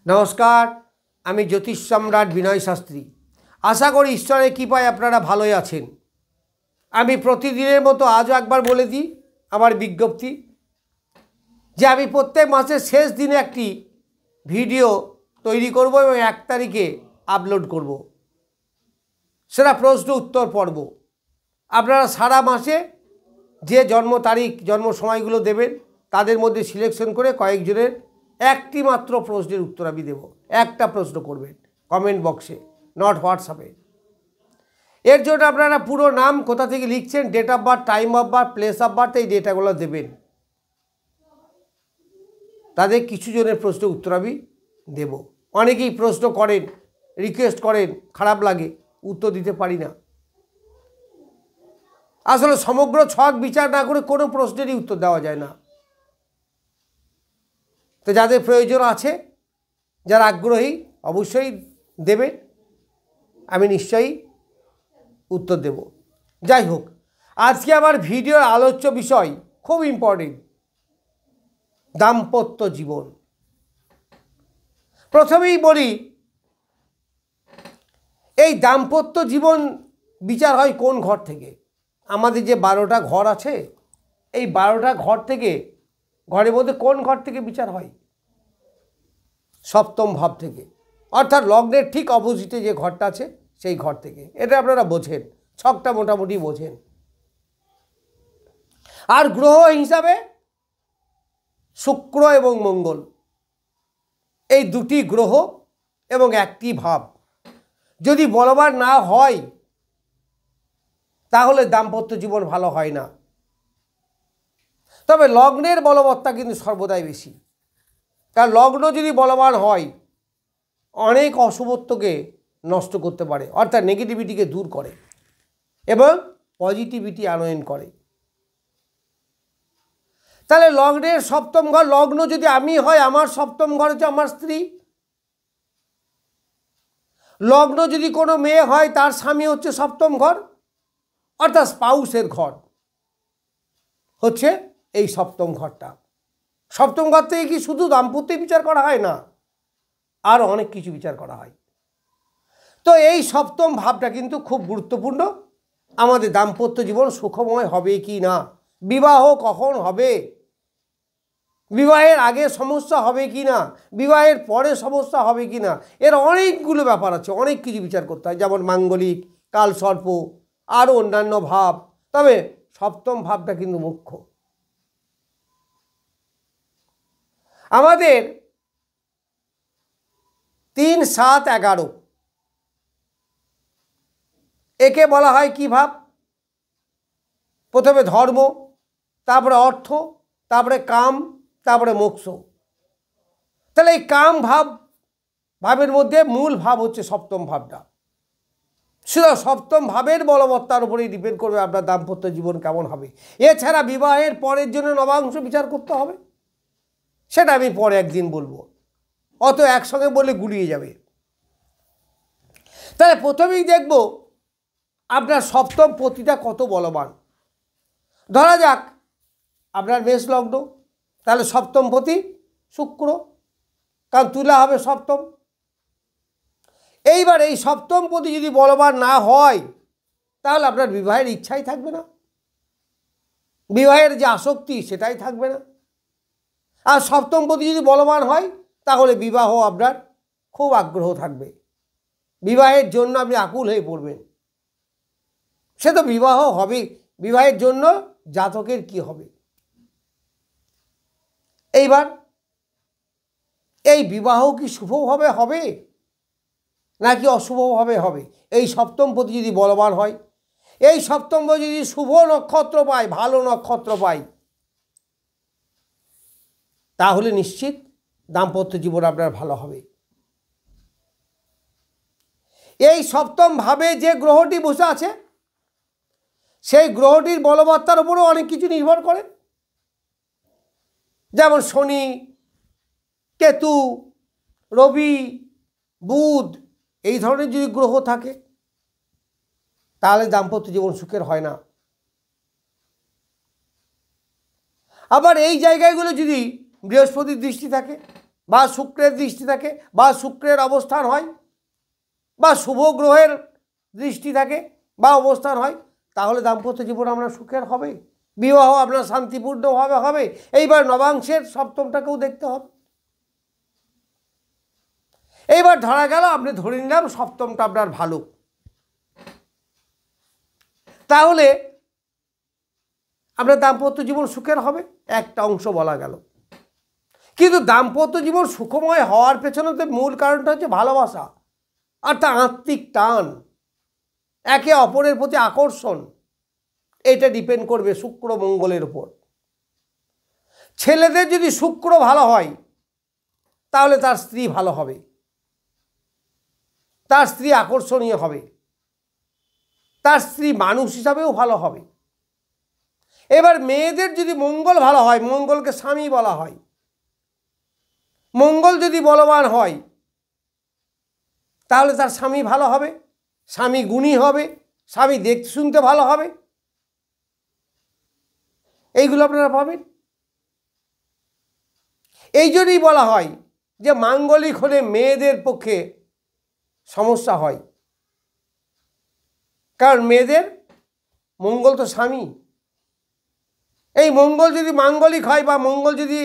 নমস্কার, আমি জ্যোতিষ সম্রাট বিনয় শাস্ত্রী। আশা করি ঈশ্বরের কৃপায় আপনারা ভালোই আছেন। আমি প্রতিদিনের মতো আজও একবার বলে দিই আমার বিজ্ঞপ্তি যে আমি প্রত্যেক মাসের শেষ দিনে একটি ভিডিও তৈরি করব এবং 1 তারিখে আপলোড করব। সেটা প্রশ্ন উত্তর পর্ব। আপনারা সারা মাসে যে জন্ম তারিখ জন্ম সময়গুলো দেবেন তাদের মধ্যে সিলেকশন করে কয়েকজনের একটি মাত্র প্রশ্নের উত্তর আমি দেব। একটা প্রশ্ন করবেন কমেন্ট বক্সে, নট হোয়াটসঅ্যাপে। এর জন্য আপনারা পুরো নাম, কোথা থেকে লিখছেন, date of birth, time of birth, place of birth, এই ডেটাগুলো দেবেন। তাদের কিছু জনের প্রশ্নের উত্তর আমি দেব। অনেকেই প্রশ্ন করেন, রিকোয়েস্ট করেন, খারাপ লাগে, উত্তর দিতে পারি না। আসলে সমগ্র ছক বিচার না করে কোনো প্রশ্নেরই উত্তর দেওয়া যায় না। তো যাদের প্রয়োজন আছে, যারা আগ্রহী, অবশ্যই দেবেন, আমি নিশ্চয়ই উত্তর দেব। যাই হোক, আজকে আমার ভিডিওর আলোচ্য বিষয় খুব ইম্পর্টেন্ট, দাম্পত্য জীবন। প্রথমেই বলি, এই দাম্পত্য জীবন বিচার হয় কোন ঘর থেকে? আমাদের যে 12টা ঘর আছে, এই 12টা ঘর থেকে, ঘরের মধ্যে কোন ঘর থেকে বিচার হয়? সপ্তম ভাব থেকে, অর্থাৎ লগ্নের ঠিক অপোজিটে যে ঘরটা আছে সেই ঘর থেকে। এটা আপনারা বোঝেন, ছকটা মোটামুটি বোঝেন। আর গ্রহ হিসাবে শুক্র এবং মঙ্গল, এই দুটি গ্রহ এবং একটি ভাব যদি বলবান না হয় তাহলে দাম্পত্য জীবন ভালো হয় না। তবে লগ্নের বলবত্তা কিন্তু সর্বদাই বেশি। কারণ লগ্ন যদি বলবান হয় অনেক অশুভত্বকে নষ্ট করতে পারে, অর্থাৎ নেগেটিভিটিকে দূর করে এবং পজিটিভিটি আনয়ন করে। তাহলে লগ্নের সপ্তম ঘর, লগ্ন যদি আমি হয়, আমার সপ্তম ঘর হচ্ছে আমার স্ত্রী। লগ্ন যদি কোনো মেয়ে হয়, তার স্বামী হচ্ছে সপ্তম ঘর, অর্থাৎ স্পাউসের ঘর হচ্ছে এই সপ্তম ঘরটা। সপ্তম ঘর থেকে কি শুধু দাম্পত্য বিচার করা হয় না, আর অনেক কিছু বিচার করা হয়। তো এই সপ্তম ভাবটা কিন্তু খুব গুরুত্বপূর্ণ। আমাদের দাম্পত্য জীবন সুখময় হবে কি না, বিবাহ কখন হবে, বিবাহের আগে সমস্যা হবে কি না, বিবাহের পরে সমস্যা হবে কি না, এর অনেকগুলো ব্যাপার আছে, অনেক কিছু বিচার করতে হয়। যেমন মাঙ্গলিক, কালসর্প, আরও অন্যান্য ভাব। তবে সপ্তম ভাবটা কিন্তু মুখ্য। আমাদের 3, 7, 11 একে বলা হয় কি ভাব? প্রথমে ধর্ম, তারপরে অর্থ, তারপরে কাম, তারপরে মোক্ষ। তাহলে এই কাম ভাবের মধ্যে মূল ভাব হচ্ছে সপ্তম ভাবটা। শুধু সপ্তম ভাবের বলবত্তার উপরেই ডিপেন্ড করবে আপনার দাম্পত্য জীবন কেমন হবে। এছাড়া বিবাহের পরের জন্য নবাংশ বিচার করতে হবে, সেটা আমি পরে একদিন বলবো, অত একসঙ্গে বলে গুলিয়ে যাবে। তাহলে প্রথমেই দেখব আপনার সপ্তম পতিটা কত বলবান। ধরা যাক আপনার মেষ লগ্ন, তাহলে সপ্তম পতি শুক্র, কারণ তুলা হবে সপ্তম। এইবার এই সপ্তম পতি যদি বলবান না হয় তাহলে আপনার বিবাহের ইচ্ছাই থাকবে না, বিবাহের যে আসক্তি সেটাই থাকবে না। আর সপ্তম পতি যদি বলবান হয় তাহলে বিবাহ আপনার খুব আগ্রহ থাকবে, বিবাহের জন্য আপনি আকুল হয়ে পড়বেন। সে তো বিবাহ হবে, বিবাহের জন্য জাতকের কি হবে? এইবার এই বিবাহ কি শুভভাবে হবে নাকি অশুভভাবে হবে? এই সপ্তম পতি যদি বলবান হয়, এই সপ্তম পতি যদি শুভ নক্ষত্র পায়, ভালো নক্ষত্র পায়, তাহলে নিশ্চিত দাম্পত্য জীবন আপনার ভালো হবে। এই সপ্তম ভাবে যে গ্রহটি বসে আছে সেই গ্রহটির বলবত্তার উপরেও অনেক কিছু নির্ভর করে। যেমন শনি, কেতু, রবি, বুধ, এই ধরনের যদি গ্রহ থাকে তাহলে দাম্পত্য জীবন সুখের হয় না। আবার এই জায়গাগুলো যদি বৃহস্পতির দৃষ্টি থাকে, বা শুক্রের দৃষ্টি থাকে বা শুক্রের অবস্থান হয় বা শুভ গ্রহের দৃষ্টি থাকে বা অবস্থান হয়, তাহলে দাম্পত্য জীবন আপনার সুখের হবে, বিবাহ আপনার শান্তিপূর্ণভাবে হবে। এইবার নবাংশের সপ্তমটাকেও দেখতে হবে। এইবার ধরা গেল, আপনি ধরে নিলাম সপ্তমটা আপনার ভালো, তাহলে আপনার দাম্পত্য জীবন সুখের হবে, একটা অংশ বলা গেল। কিন্তু দাম্পত্য জীবন সুখময় হওয়ার পেছনে তো মূল কারণটা হচ্ছে ভালোবাসা, অর্থাৎ আত্মিক টান, একে অপরের প্রতি আকর্ষণ। এটা ডিপেন্ড করবে শুক্র মঙ্গলের উপর। ছেলেদের যদি শুক্র ভালো হয় তাহলে তার স্ত্রী ভালো হবে, তার স্ত্রী আকর্ষণীয় হবে, তার স্ত্রী মানুষ হিসাবেও ভালো হবে। এবার মেয়েদের যদি মঙ্গল ভালো হয়, মঙ্গলকে স্বামী বলা হয়, মঙ্গল যদি বলবান হয় তাহলে তার স্বামী ভালো হবে, স্বামী গুণী হবে, স্বামী দেখতে শুনতে ভালো হবে। এইগুলো আপনারা পাবেন। এই জন্যই বলা হয় যে মাঙ্গলিক হলে মেয়েদের পক্ষে সমস্যা হয়, কারণ মেয়েদের মঙ্গল তো স্বামী। এই মঙ্গল যদি মাঙ্গলিক হয় বা মঙ্গল যদি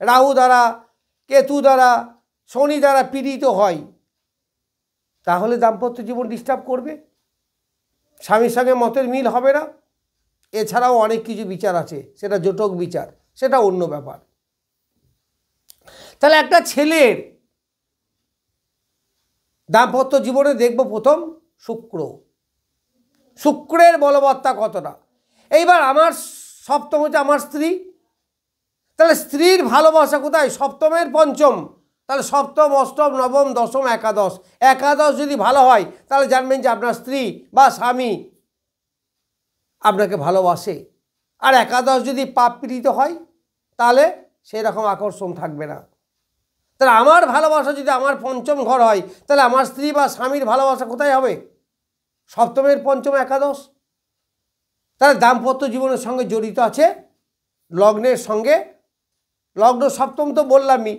রাহু দ্বারা, কেতু দ্বারা, শনি দ্বারা পীড়িত হয়, তাহলে দাম্পত্য জীবন ডিস্টার্ব করবে, স্বামীর সঙ্গে মতের মিল হবে না। এছাড়াও অনেক কিছু বিচার আছে, সেটা জটক বিচার, সেটা অন্য ব্যাপার। তাহলে একটা ছেলের দাম্পত্য জীবনে দেখব প্রথম শুক্র, শুক্রের বলবত্তা কতটা। এইবার আমার সপ্তম হচ্ছে আমার স্ত্রী, তাহলে স্ত্রীর ভালোবাসা কোথায়? সপ্তমের পঞ্চম, তাহলে সপ্তম, অষ্টম, নবম, দশম, একাদশ। একাদশ যদি ভালো হয় তাহলে জানবেন যে আপনার স্ত্রী বা স্বামী আপনাকে ভালোবাসে। আর একাদশ যদি পাপ পীড়িত হয় তাহলে সেই রকম আকর্ষণ থাকবে না। তাহলে আমার ভালোবাসা যদি আমার পঞ্চম ঘর হয়, তাহলে আমার স্ত্রী বা স্বামীর ভালোবাসা কোথায় হবে? সপ্তমের পঞ্চম, একাদশ। তাহলে দাম্পত্য জীবনের সঙ্গে জড়িত আছে লগ্নের সঙ্গে, লগ্ন সপ্তম তো বললামই,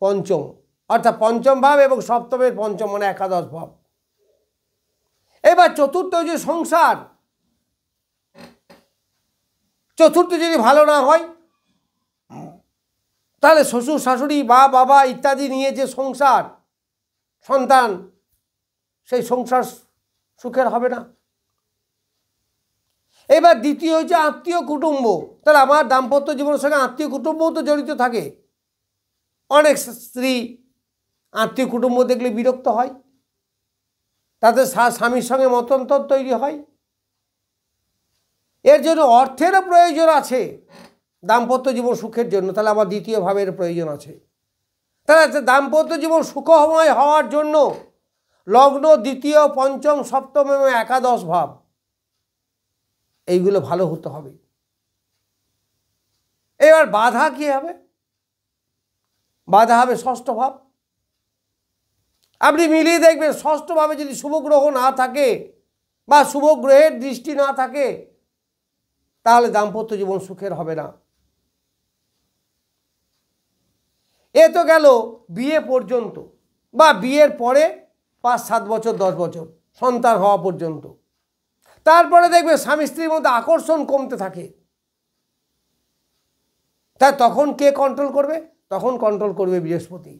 পঞ্চম, অর্থাৎ পঞ্চম ভাব এবং সপ্তমের পঞ্চম মানে একাদশ ভাব। এবার চতুর্থ যে সংসার, চতুর্থ যদি ভালো না হয় তাহলে শ্বশুর শাশুড়ি বা বাবা ইত্যাদি নিয়ে যে সংসার, সন্তান, সেই সংসার সুখের হবে না। এবার দ্বিতীয় হচ্ছে আত্মীয় কুটুম্ব। তাহলে আমার দাম্পত্য জীবনের সঙ্গে আত্মীয় কুটুম্বও তো জড়িত থাকে। অনেক স্ত্রী আত্মীয় কুটুম্ব দেখলে বিরক্ত হয়, তাদের স্বামীর সঙ্গে মতান্তর তৈরি হয়। এর জন্য অর্থেরও প্রয়োজন আছে দাম্পত্য জীবন সুখের জন্য, তাহলে আমার দ্বিতীয় ভাবের প্রয়োজন আছে। তাহলে দাম্পত্য জীবন সুখময় হওয়ার জন্য লগ্ন, দ্বিতীয়, পঞ্চম, সপ্তম এবং একাদশ ভাব এইগুলো ভালো হতে হবে। এবার বাধা কি হবে? বাধা হবে ষষ্ঠ ভাব। আপনি মিলিয়ে দেখবেন ষষ্ঠ ভাবে যদি শুভ গ্রহ না থাকে বা শুভ গ্রহের দৃষ্টি না থাকে তাহলে দাম্পত্য জীবন সুখের হবে না। এ তো গেল বিয়ে পর্যন্ত বা বিয়ের পরে 5-7 বছর 10 বছর সন্তান হওয়া পর্যন্ত। তারপরে দেখবে স্বামী স্ত্রীর মধ্যে আকর্ষণ কমতে থাকে। তাই তখন কে কন্ট্রোল করবে? তখন কন্ট্রোল করবে বৃহস্পতি।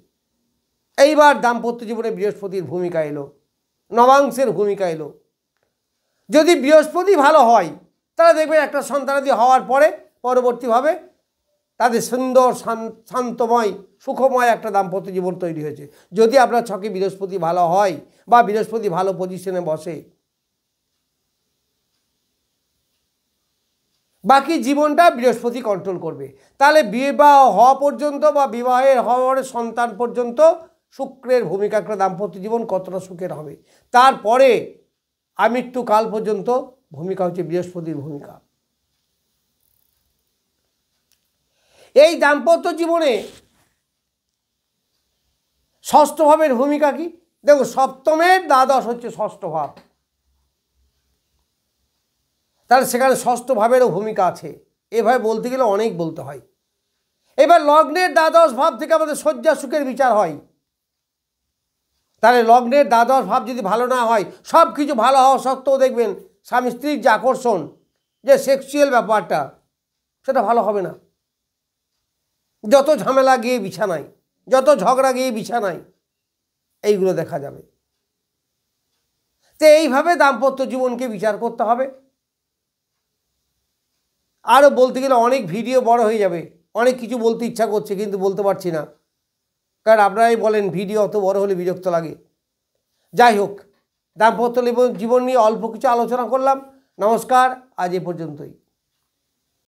এইবার দাম্পত্য জীবনে বৃহস্পতির ভূমিকা এলো, নবাংশের ভূমিকা এলো। যদি বৃহস্পতি ভালো হয় তাহলে দেখবেন একটা সন্তানাদি হওয়ার পরে পরবর্তীভাবে তাদের সুন্দর শান্তময় সুখময় একটা দাম্পত্য জীবন তৈরি হয়েছে, যদি আপনার ছকে বৃহস্পতি ভালো হয় বা বৃহস্পতি ভালো পজিশনে বসে। বাকি জীবনটা বৃহস্পতি কন্ট্রোল করবে। তাহলে বিবাহ হওয়া পর্যন্ত বা বিবাহের হওয়ার সন্তান পর্যন্ত শুক্রের ভূমিকা একটা দাম্পত্য জীবন কতটা সুখের হবে। তারপরে আমৃত্যুকাল পর্যন্ত ভূমিকা হচ্ছে বৃহস্পতির ভূমিকা। এই দাম্পত্য জীবনে ষষ্ঠ ভাবের ভূমিকা কি? দেখো, সপ্তমের দ্বাদশ হচ্ছে ষষ্ঠ ভাব, তাহলে সেখানে ষষ্ঠ ভাবেরও ভূমিকা আছে। এভাবে বলতে গেলে অনেক বলতে হয়। এবার লগ্নের দ্বাদশ ভাব থেকে আমাদের শয্যা সুখের বিচার হয়। তাহলে লগ্নের দ্বাদশ ভাব যদি ভালো না হয়, সব কিছু ভালো হওয়া সত্ত্বেও দেখবেন স্বামী স্ত্রীর যে আকর্ষণ, যে সেক্সুয়াল ব্যাপারটা, সেটা ভালো হবে না। যত ঝামেলা গিয়ে বিছানায়, যত ঝগড়া গিয়ে বিছানায়, এইগুলো দেখা যাবে। তো এইভাবে দাম্পত্য জীবনকে বিচার করতে হবে। আরও বলতে গেলে অনেক ভিডিও বড় হয়ে যাবে, অনেক কিছু বলতে ইচ্ছা করছে কিন্তু বলতে পারছি না, কারণ আপনারাই বলেন ভিডিও অত বড় হলে বিরক্ত লাগে। যাই হোক, দাম্পত্য জীবন নিয়ে অল্প কিছু আলোচনা করলাম। নমস্কার, আজ এ পর্যন্তই।